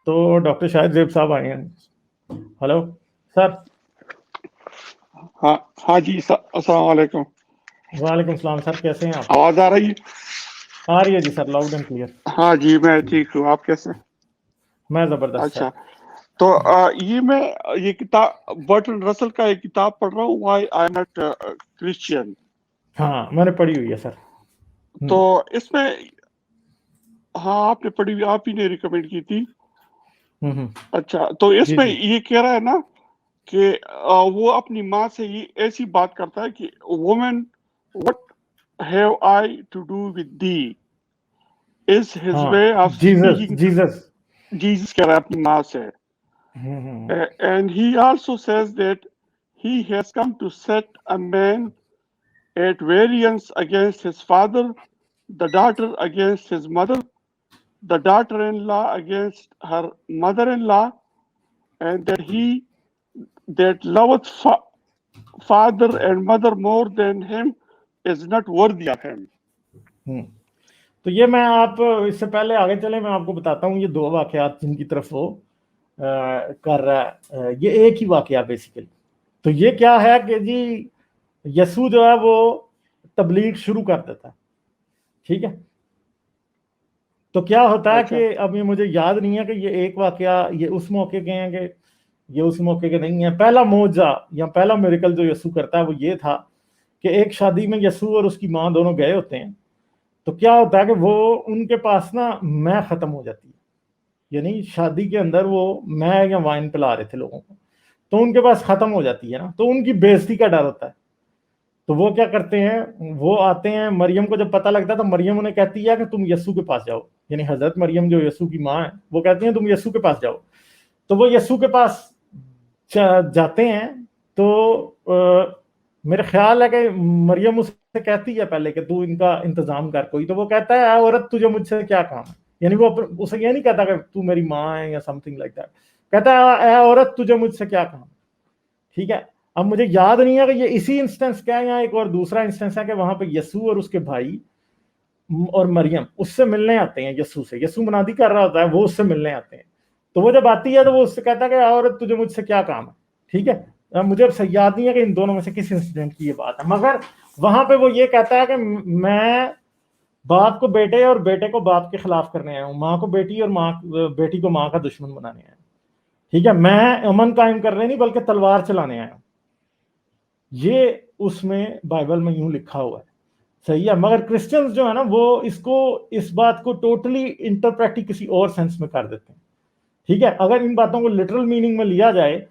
تو ڈاکٹر شاہد زیب صاحب آئے ہیں. Hello sir. ہاں جی السلام علیکم. وعلیکم السلام سر, کیسے ہیں آپ؟ آواز آ رہی ہے؟ آ رہی ہے جی سر, لاؤڈ اینڈ کلیئر. ہاں جی میں ٹھیک ہوں, آپ کیسے؟ میں زبردست سر. اچھا, تو یہ کتاب برٹن رسل کا ایک کتاب پڑھ رہا ہوں, وائی آئی ناٹ کرسچین. ہاں میں نے پڑھی ہوئی ہے سر. تو اس میں ہاں آپ نے پڑھی ہوئی, آپ ہی نے ریکمینڈ کی تھی. اچھا, تو اس میں یہ کہہ رہا ہے نا کہ وہ اپنی ماں سے یہ ایسی بات کرتا ہے کہ woman what have I to do with thee is his way of speaking. Jesus کہہ رہا ہے اپنی ماں سے. And he also says that he has come to set a man at variance against his father, the daughter against his mother, the daughter-in-law against her mother-in-law, and that loveth father and mother more than him is not worthy of him. تو یہ میں آپ اس سے پہلے آگے چلے میں آپ کو بتاتا ہوں یہ دو واقعات جن کی طرف وہ کر رہا ہے, یہ ایک ہی واقعہ بیسیکلی. تو یہ کیا ہے کہ جی یسوع جو ہے وہ تبلیغ شروع کر دیتا ہے, ٹھیک ہے. تو کیا ہوتا ہے کہ اب یہ مجھے یاد نہیں ہے کہ یہ ایک واقعہ یہ اس موقع کے ہیں کہ یہ اس موقع کے نہیں ہیں. پہلا معجزہ یا پہلا میریکل جو یسوع کرتا ہے وہ یہ تھا کہ ایک شادی میں یسوع اور اس کی ماں دونوں گئے ہوتے ہیں. تو کیا ہوتا ہے کہ وہ ان کے پاس نا میں ختم ہو جاتی ہے, یعنی شادی کے اندر وہ میں یا وائن پلا رہے تھے لوگوں کو, تو ان کے پاس ختم ہو جاتی ہے نا, تو ان کی بےعزتی کا ڈر ہوتا ہے. تو وہ کیا کرتے ہیں, وہ آتے ہیں, مریم کو جب پتہ لگتا ہے تو مریم انہیں کہتی ہے کہ تم یسوع کے پاس جاؤ, یعنی حضرت مریم جو یسوع کی ماں ہے وہ کہتی ہیں تم یسوع کے پاس جاؤ. تو وہ یسوع کے پاس جاتے ہیں. تو میرے خیال ہے کہ مریم اس سے کہتی ہے پہلے کہ تو ان کا انتظام کر کوئی. تو وہ کہتا ہے اے عورت تجھے مجھ سے کیا کام ہے, یعنی وہ اسے یہ نہیں کہتا کہ تو میری ماں ہے یا سم تھنگ لائک دیٹ, کہتا ہے اے عورت تجھے مجھ سے کیا کام, ٹھیک ہے. اب مجھے یاد نہیں ہے کہ یہ اسی انسٹنس کیا ہے یا ایک اور دوسرا انسٹنس ہے کہ وہاں پہ یسوع اور اس کے بھائی اور مریم اس سے ملنے آتے ہیں یسوع سے. یسوع منادی کر رہا ہوتا ہے, وہ اس سے ملنے آتے ہیں. تو وہ جب آتی ہے تو وہ اس سے کہتا ہے کہ عورت تجھے مجھ سے کیا کام ہے, ٹھیک ہے. مجھے اب یاد نہیں ہے کہ ان دونوں میں سے کس انسیڈنٹ کی یہ بات ہے, مگر وہاں پہ وہ یہ کہتا ہے کہ میں باپ کو بیٹے اور بیٹے کو باپ کے خلاف کرنے آیا ہوں, ماں کو بیٹی اور بیٹی کو ماں کا دشمن بنانے آیا ہوں, ٹھیک ہے. میں امن قائم کرنے نہیں بلکہ تلوار چلانے آیا ہوں. یہ اس میں بائبل میں یوں لکھا ہوا ہے, صحیح ہے. مگر کرسچنز جو ہے نا وہ اس بات کو ٹوٹلی انٹرپریٹ کسی اور سینس میں کر دیتے ہیں, ٹھیک ہے. اگر ان باتوں کو لٹرل میننگ میں لیا جائے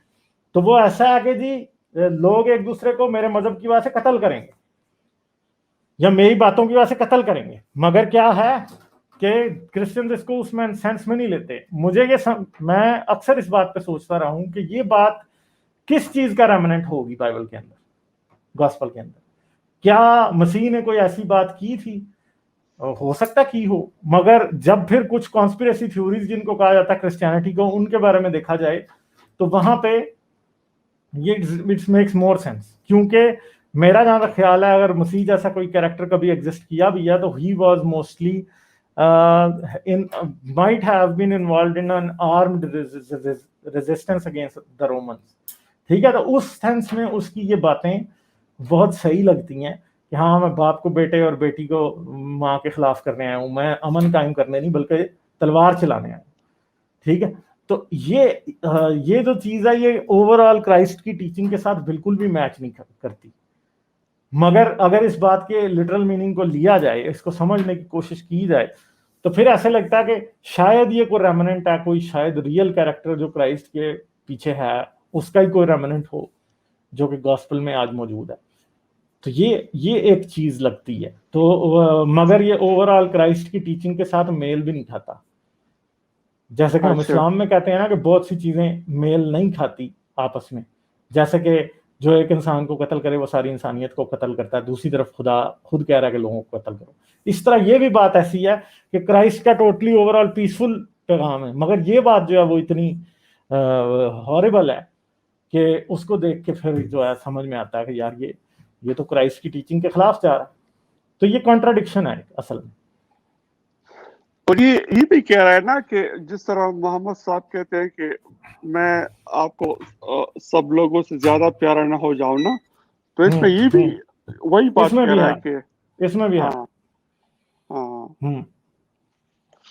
تو وہ ایسا ہے کہ جی لوگ ایک دوسرے کو میرے مذہب کی وجہ سے قتل کریں گے یا میری باتوں کی وجہ سے قتل کریں گے, مگر کیا ہے کہ کرسچنز اس کو اس میں سینس میں نہیں لیتے. مجھے میں اکثر اس بات پہ سوچتا رہا ہوں کہ یہ بات کس چیز کا ریمننٹ ہوگی بائبل کے اندر, گاسپل کے اندر. کیا مسیح نے کوئی ایسی بات کی تھی؟ ہو سکتا کی ہو, مگر جب پھر کچھ کانسپریسی تھیوریز جن کو کہا جاتا ہے کرسچینٹی کو, ان کے بارے میں دیکھا جائے تو وہاں پہ یہ اٹ میکس مور سینس. کیونکہ میرا جہاں تک خیال ہے اگر مسیح جیسا کوئی کیریکٹر کبھی ایگزسٹ کیا بھی ہے تو he was mostly might have been involved in an armed resistance against the Romans, ٹھیک ہے. تو اس سینس میں اس کی یہ باتیں بہت صحیح لگتی ہیں کہ ہاں میں باپ کو بیٹے اور بیٹی کو ماں کے خلاف کرنے آیا ہوں, میں امن قائم کرنے نہیں بلکہ تلوار چلانے آیا ہوں, ٹھیک ہے. تو یہ جو چیز ہے یہ اوور آل کرائسٹ کی ٹیچنگ کے ساتھ بالکل بھی میچ نہیں کرتی. مگر اگر اس بات کے لٹرل میننگ کو لیا جائے, اس کو سمجھنے کی کوشش کی جائے, تو پھر ایسے لگتا ہے کہ شاید یہ کوئی ریمننٹ ہے, کوئی شاید ریئل کیریکٹر جو کرائسٹ کے پیچھے ہے اس کا ہی کوئی ریمننٹ ہو جو کہ گاسپل میں آج موجود ہے. تو یہ ایک چیز لگتی ہے. تو مگر یہ اوور آل کرائسٹ کی ٹیچنگ کے ساتھ میل بھی نہیں کھاتا. جیسے کہ ہم اسلام میں کہتے ہیں نا کہ بہت سی چیزیں میل نہیں کھاتی آپس میں, جیسے کہ جو ایک انسان کو قتل کرے وہ ساری انسانیت کو قتل کرتا ہے, دوسری طرف خدا خود کہہ رہا ہے کہ لوگوں کو قتل کرو. اس طرح یہ بھی بات ایسی ہے کہ کرائسٹ کا ٹوٹلی اوور آل پیسفل پیغام ہے, مگر یہ بات جو ہے وہ اتنی ہاربل ہے کہ اس کو دیکھ کے پھر جو ہے سمجھ میں آتا ہے کہ یار یہ تو کرائسٹ کی ٹیچنگ کے خلاف جا رہا ہے. تو یہ کانٹراڈکشن ہے اصل میں. اور یہ بھی کہہ رہا ہے نا کہ جس طرح محمد صاحب کہتے ہیں کہ میں آپ کو سب لوگوں سے زیادہ پیارا نہ ہو جاؤں نا، تو اس میں یہ بھی وہی بات کہہ رہا ہے کہ اس میں بھی ہے، ہاں ہاں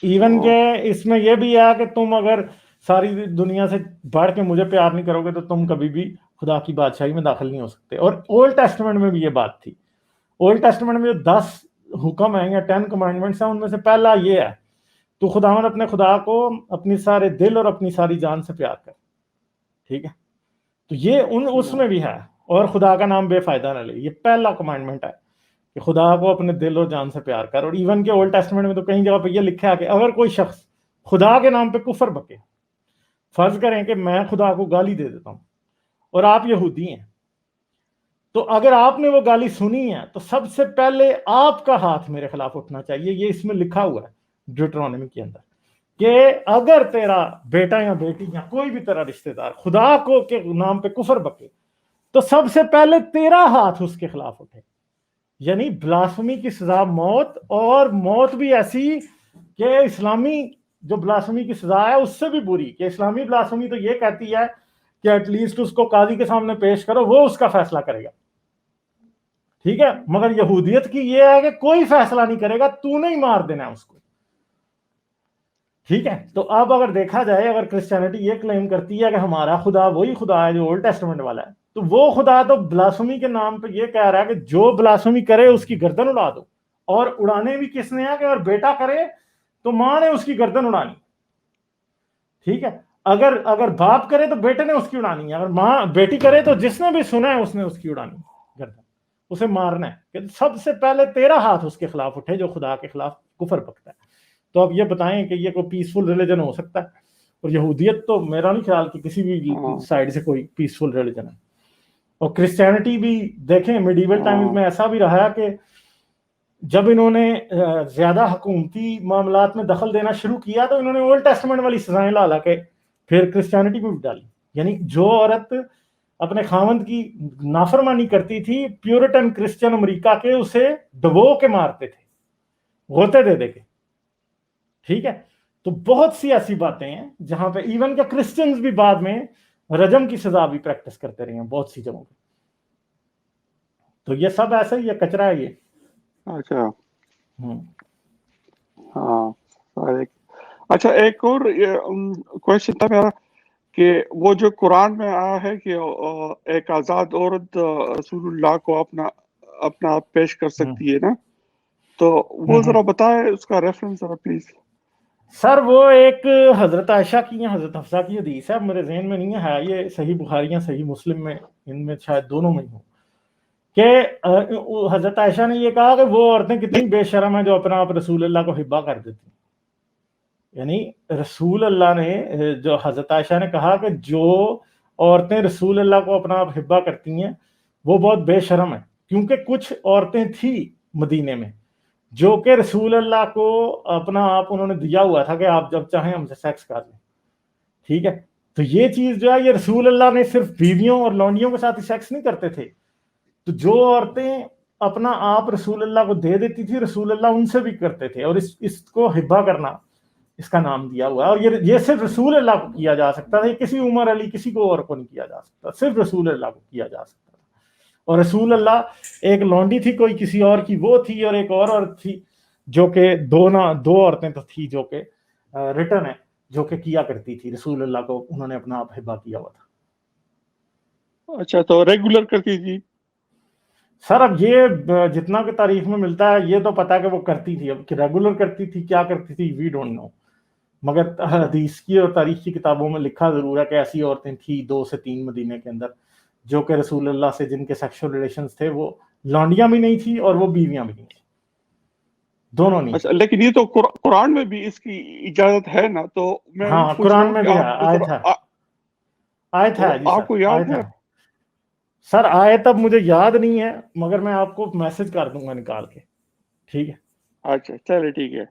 ایون کہ اس میں یہ بھی ہے کہ تم اگر ساری دنیا سے بڑھ کے مجھے پیار نہیں کرو گے تو تم کبھی بھی خدا کی بادشاہی میں داخل نہیں ہو سکتے. اور اولڈ ٹیسٹمنٹ میں بھی یہ بات تھی. اولڈ ٹیسٹمنٹ میں جو 10 حکم ہیں یا 10 کمانڈمنٹس ہیں، ان میں سے پہلا یہ ہے تو خداوند اپنے خدا کو اپنی سارے دل اور اپنی ساری جان سے پیار کر. ٹھیک ہے، تو یہ اس میں بھی ہے. اور خدا کا نام بے فائدہ نہ لے، یہ پہلا کمانڈمنٹ ہے کہ خدا کو اپنے دل اور جان سے پیار کر. اور ایون کہ اولڈ ٹیسٹمنٹ میں تو کئی جگہ پہ یہ لکھا ہے کہ اگر کوئی شخص خدا کے نام پہ کفر بکے، فرض کریں کہ میں خدا کو گالی دے دیتا ہوں اور آپ یہودی ہیں، تو اگر آپ نے وہ گالی سنی ہے تو سب سے پہلے آپ کا ہاتھ میرے خلاف اٹھنا چاہیے. یہ اس میں لکھا ہوا ہے ڈیوٹرونومی کے اندر کہ اگر تیرا بیٹا یا بیٹی یا کوئی بھی تیرا رشتہ دار خدا کو کے نام پہ کفر بکے تو سب سے پہلے تیرا ہاتھ اس کے خلاف اٹھے. یعنی بلاسفمی کی سزا موت، اور موت بھی ایسی کہ اسلامی جو بلاسفمی کی سزا ہے اس سے بھی بری. کہ اسلامی بلاسفمی تو یہ کہتی ہے کہ ایٹ لیسٹ اس کو قاضی کے سامنے پیش کرو، وہ اس کا فیصلہ کرے گا. ٹھیک ہے، مگر یہودیت کی یہ ہے کہ کوئی فیصلہ نہیں کرے گا، تو نہیں مار دینا اس کو. ٹھیک ہے، تو اب اگر دیکھا جائے، اگر کرسچینٹی یہ کلیم کرتی ہے کہ ہمارا خدا وہی خدا ہے جو اولڈ ٹیسٹمنٹ والا ہے، تو وہ خدا تو بلاسفمی کے نام پہ یہ کہہ رہا ہے کہ جو بلاسفمی کرے اس کی گردن اڑا دو. اور اڑانے بھی کس نے ہے کہ اگر بیٹا کرے تو ماں نے اس کی گردن اڑانی. ٹھیک ہے، اگر باپ کرے تو بیٹے نے اس کی اڑانی ہے، اگر ماں بیٹی کرے تو جس نے بھی سنا ہے اس نے اس کی اڑانی گردن، اسے مارنا ہے. کہ سب سے پہلے تیرا ہاتھ اس کے خلاف اٹھے جو خدا کے خلاف کفر بکتا ہے. تو اب یہ بتائیں کہ یہ کوئی پیسفل ریلیجن ہو سکتا ہے؟ اور یہودیت تو میرا نہیں خیال کہ کسی بھی سائڈ سے کوئی پیسفل ریلیجن ہے. اور کرسچینٹی بھی دیکھیں میڈیول ٹائمز میں ایسا بھی رہا کہ جب انہوں نے زیادہ حکومتی معاملات میں دخل دینا شروع کیا تو انہوں نے اولڈ ٹیسٹمنٹ والی سزائیں لا کے پھر کرسچینٹی میں بھی ڈالی. یعنی جو عورت اپنے خاوند کی نافرمانی کرتی تھی، پیورٹن کرسچن امریکہ کے اسے ڈبو کے مارتے تھے، غوطے دے کے. ٹھیک ہے، تو بہت سی ایسی باتیں ہیں جہاں پہ ایون کہ کرسچنز بھی بعد میں رجم کی سزا بھی پریکٹس کرتے رہے ہیں بہت سی جگہوں پہ. تو یہ سب ایسا ہی ہے، کچرا ہے یہ. اچھا ہاں. اچھا ایک اور کوشچن تھا میرا کہ وہ جو قرآن میں آیا ہے کہ ایک آزاد عورت رسول اللہ کو اپنا آپ پیش کر سکتی ہے نا، تو وہ ذرا بتائے اس کا ریفرنس ذرا پلیز. سر وہ ایک حضرت عائشہ کی یا حضرت حفصہ کی حدیث ہے، میرے ذہن میں نہیں ہے. یہ صحیح بخاری یا صحیح مسلم میں، ان میں شاید دونوں میں ہی ہوں، کہ حضرت عائشہ نے یہ کہا کہ وہ عورتیں کتنی بے شرم ہیں جو اپنا آپ رسول اللہ کو حبا کر دیتی. یعنی رسول اللہ نے، جو حضرت عائشہ نے کہا کہ جو عورتیں رسول اللہ کو اپنا آپ حبا کرتی ہیں وہ بہت بے شرم ہیں. کیونکہ کچھ عورتیں تھیں مدینے میں جو کہ رسول اللہ کو اپنا آپ انہوں نے دیا ہوا تھا کہ آپ جب چاہیں ہم سے سیکس کر لیں. ٹھیک ہے، تو یہ چیز جو ہے یہ رسول اللہ نے صرف بیویوں اور لونڈیوں کے ساتھ ہی سیکس نہیں کرتے تھے. تو جو عورتیں اپنا آپ رسول اللہ کو دے دیتی تھی، رسول اللہ ان سے بھی کرتے تھے. اور اس کو حبا کرنا اس کا نام دیا ہوا ہے. اور یہ صرف رسول اللہ کو کیا جا سکتا تھا، کسی عمر علی کسی کو اور کو نہیں کیا جا سکتا، صرف رسول اللہ کو کیا جا سکتا تھا. اور رسول اللہ ایک لونڈی تھی کوئی کسی اور کی، وہ تھی، اور ایک اور عورت تھی جو کہ دو عورتیں تو تھی جو کہ ریٹن ہے، جو کہ کیا کرتی تھی رسول اللہ کو انہوں نے اپنا آپ حبا کیا ہوا تھا. اچھا تو ریگولر کرتی تھی سر؟ اب یہ جتنا کہ تاریخ میں ملتا ہے یہ تو پتا کہ وہ کرتی تھی. اب ریگولر کرتی تھی کیا کرتی تھی وی ڈونٹ نو، مگر حدیث کی اور تاریخ کی کتابوں میں لکھا ضرور ہے کہ ایسی عورتیں تھیں 2 سے 3 مدینے کے اندر جو کہ رسول اللہ سے جن کے سیکشل ریلیشنز تھے وہ لانڈیاں بھی نہیں تھی اور وہ بیویاں بھی نہیں تھی، دونوں نہیں. اچھا لیکن یہ تو قرآن میں بھی اس کی اجازت ہے نا، تو میں ہاں پوچھ رہا قرآن ہوں میں کہ بھی ہے، آپ آیت ہے جی آپ کو سر، یاد آیت ہے سر. آیت اب مجھے یاد نہیں ہے مگر میں آپ کو میسج کر دوں گا نکال کے. ٹھیک ہے، اچھا چلے ٹھیک ہے،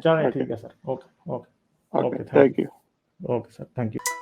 چلیں ٹھیک ہے sir. Okay okay thank you. Okay sir, thank you.